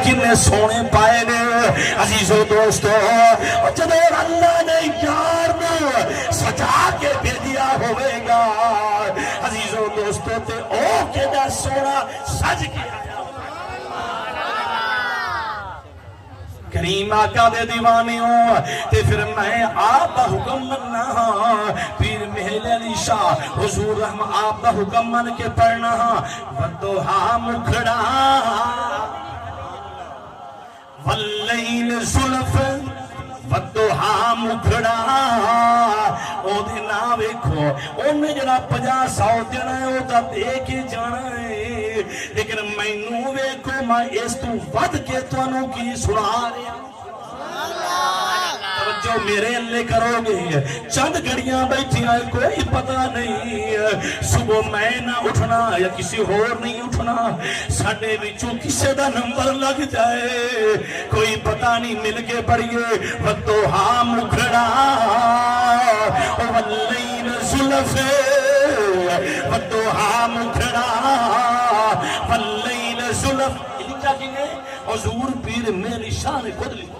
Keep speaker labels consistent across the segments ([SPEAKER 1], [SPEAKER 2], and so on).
[SPEAKER 1] کنے سونے پائے نے عزیزو دوستو جب اللہ نے یار نو سجا کے بھیجیا ہوئے گا عزیزو دوستو تے او کے دا سونا سج کے کریم آقا دے دیوانے ہوں تے پھر میں آپ دا حکم مننا ہاں پیر محل علی شاہ حضور رحم آپ دا حکم من کے پڑھنا ہاں ودوہا مکھڑا واللیل زلف ودوہا مکھڑا او دے نا ویکھو انہیں جنا 50-100 دینا ہے او دا دے کے جانا ہے لیکن میں نو ویکھو میں اس تو ود کے تو انہوں کی سنا رہا توجہ میرے اللہ کرو گے چند گھڑیاں بیٹھی آئے کوئی پتہ نہیں صبح میں نہ اٹھنا یا کسی اور نہیں اٹھنا ساڑھے بچوں کسے دا نمبر لگ جائے کوئی پتہ نہیں مل کے پڑھئے ودوہا مکھڑا واللیل زلف ودوہا مکھڑا واللیل زلف لکھا کنے حضور پیر میری شان خود لکھا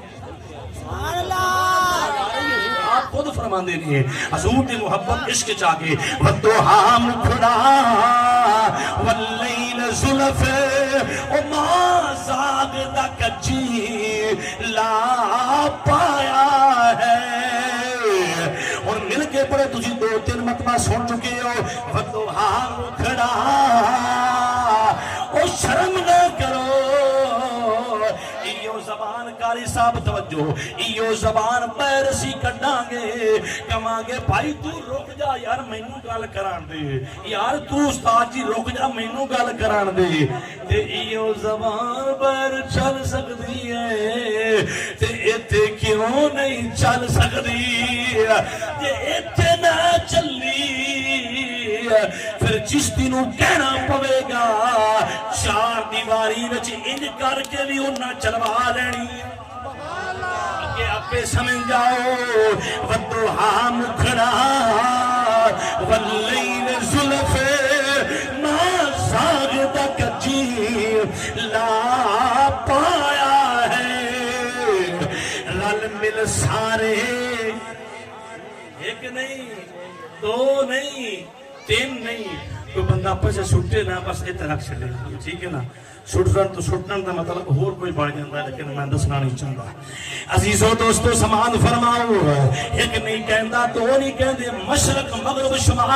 [SPEAKER 1] آپ خود فرمان دے گئے حضور دی محبت عشق چاہے ودوہا مکھڑا واللیل زلف او ما زاگ دا کچی لا پایا ہے اور مل کے پڑے تجھے 2-3 مرتبہ سن چکے ہو ودوہا مکھڑا او شرم نہ کرو ایو زبان کاری صاحب توجہ ایو زبان پیرسی کٹاں گے کماں گے بھائی تو رک جا یار مینوں گل کران دے یار تو استاد جی رک جا مینوں گل کران دے تے ایو زبان پر چل سکتی ہے تے ایتھے کیوں نہیں چل سکتی تے ایتھے نہ چلی پھر چشتی نو کہنا پوے گا 4 دیواری وچ انج کر کے بھی انہاں چلوا لینی اگے سمجھ جاؤ ودوہا مکھڑا واللیل زلف ما زاگ دا کچی لا پایا ہے رل مل سارے ایک نہیں 2 نہیں 3 نہیں کوئی بندہ پسے سٹے نا بس اتنا رکھ چلے ٹھیک ہے نا سٹرن تو سٹن دا مطلب اور کوئی بڑھ جاندہ ہے لیکن میں دسنا نہیں چاہتا عزیزو دوستو سمان فرماؤ ایک نہیں کہندہ 2 نہیں کہندے مشرق مغرب شمال